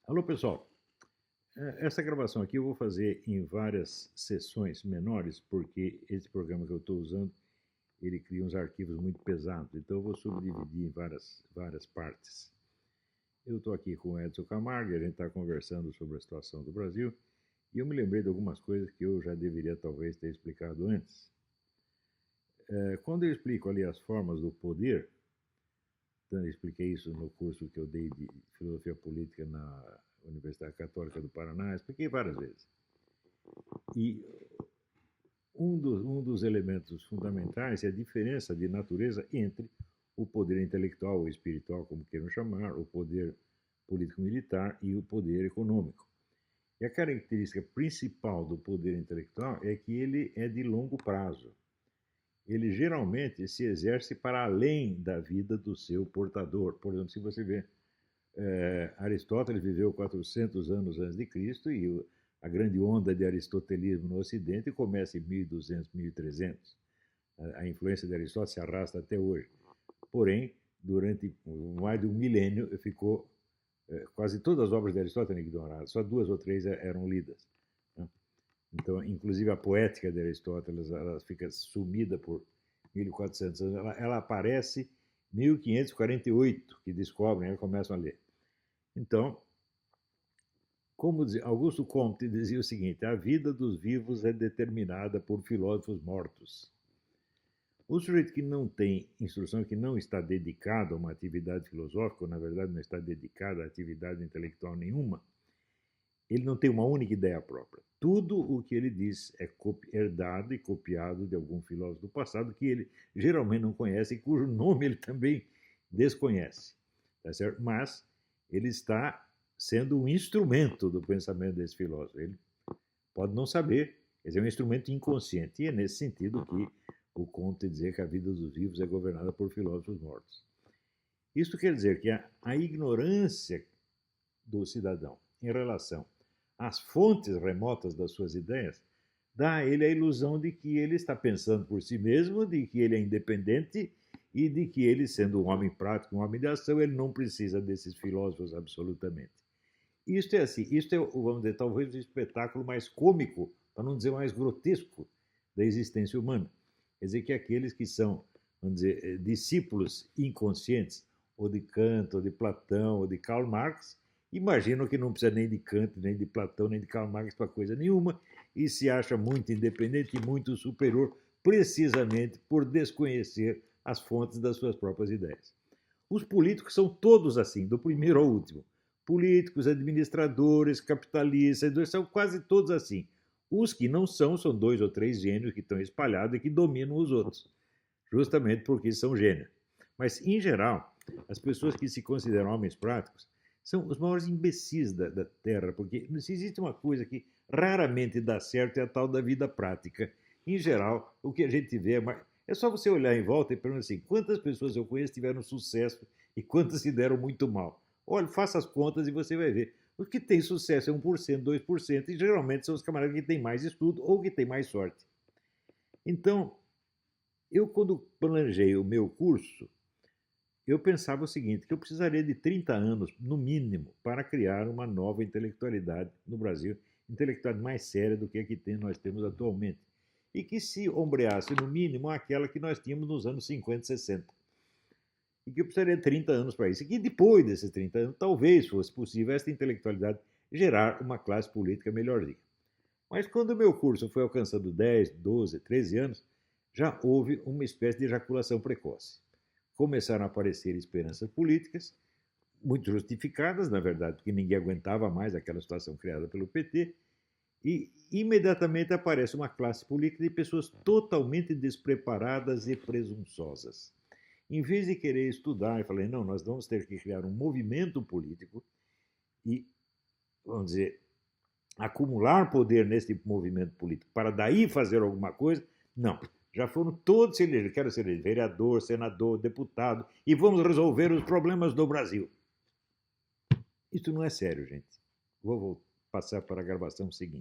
Alô, pessoal. Essa gravação aqui eu vou fazer em várias sessões menores, porque esse programa que eu estou usando, ele cria uns arquivos muito pesados, então eu vou subdividir em várias partes. Eu estou aqui com o Edson Camargo, e a gente está conversando sobre a situação do Brasil, e eu me lembrei de algumas coisas que eu já deveria talvez ter explicado antes. Quando eu explico ali as formas do poder, então eu expliquei isso no curso que eu dei de Filosofia Política na Universidade Católica do Paraná, expliquei várias vezes. E um dos elementos fundamentais é a diferença de natureza entre o poder intelectual ou espiritual, como queiram chamar, o poder político-militar e o poder econômico. E a característica principal do poder intelectual é que ele é de longo prazo. Ele geralmente se exerce para além da vida do seu portador. Por exemplo, se você vê, Aristóteles viveu 400 anos antes de Cristo e a grande onda de aristotelismo no Ocidente começa em 1200, 1300. A influência de Aristóteles se arrasta até hoje. Porém, durante mais de um milênio, ficou quase todas as obras de Aristóteles ignoradas, só 2 ou 3 eram lidas. Então, inclusive a poética de Aristóteles, ela fica sumida por 1400 anos. Ela aparece em 1548, que descobrem, começam a ler. Então, como Augusto Comte dizia o seguinte: a vida dos vivos é determinada por filósofos mortos. O sujeito que não tem instrução, que não está dedicado a uma atividade filosófica, ou na verdade não está dedicado a atividade intelectual nenhuma, ele não tem uma única ideia própria. Tudo o que ele diz é herdado e copiado de algum filósofo do passado que ele geralmente não conhece e cujo nome ele também desconhece. Tá certo? Mas ele está sendo um instrumento do pensamento desse filósofo. Ele pode não saber, quer dizer, é um instrumento inconsciente. E é nesse sentido que o Comte dizer que a vida dos vivos é governada por filósofos mortos. Isso quer dizer que a ignorância do cidadão em relação às fontes remotas das suas ideias dá a ele a ilusão de que ele está pensando por si mesmo, de que ele é independente e de que ele, sendo um homem prático, um homem de ação, ele não precisa desses filósofos absolutamente. Isto é assim, isto é, vamos dizer, talvez o espetáculo mais cômico, para não dizer mais grotesco, da existência humana. Quer dizer que aqueles que são, vamos dizer, discípulos inconscientes, ou de Kant, ou de Platão, ou de Karl Marx, imaginam que não precisa nem de Kant, nem de Platão, nem de Karl Marx para coisa nenhuma, e se acha muito independente e muito superior, precisamente por desconhecer as fontes das suas próprias ideias. Os políticos são todos assim, do primeiro ao último. Políticos, administradores, capitalistas, são quase todos assim. Os que não são 2 ou 3 gênios que estão espalhados e que dominam os outros, justamente porque são gênios. Mas, em geral, as pessoas que se consideram homens práticos são os maiores imbecis da Terra, porque se existe uma coisa que raramente dá certo é a tal da vida prática. Em geral, o que a gente vê é só você olhar em volta e perguntar assim: quantas pessoas eu conheço tiveram sucesso e quantas se deram muito mal? Olha, faça as contas e você vai ver. Os que têm sucesso é 1%, 2%, e geralmente são os camaradas que têm mais estudo ou que têm mais sorte. Então, eu quando planejei o meu curso, eu pensava o seguinte, que eu precisaria de 30 anos, no mínimo, para criar uma nova intelectualidade no Brasil, intelectualidade mais séria do que a que nós temos atualmente, e que se ombreasse, no mínimo, aquela que nós tínhamos nos anos 50 e 60. E que eu precisaria de 30 anos para isso. E que depois desses 30 anos, talvez fosse possível essa intelectualidade gerar uma classe política melhorzinha. Mas quando o meu curso foi alcançando 10, 12, 13 anos, já houve uma espécie de ejaculação precoce. Começaram a aparecer esperanças políticas, muito justificadas, na verdade, porque ninguém aguentava mais aquela situação criada pelo PT, e imediatamente aparece uma classe política de pessoas totalmente despreparadas e presunçosas. Em vez de querer estudar, eu falei, não, nós vamos ter que criar um movimento político e, vamos dizer, acumular poder nesse movimento político para daí fazer alguma coisa. Não, já foram todos se eleger. Quero ser vereador, senador, deputado e vamos resolver os problemas do Brasil. Isso não é sério, gente. Vou passar para a gravação seguinte.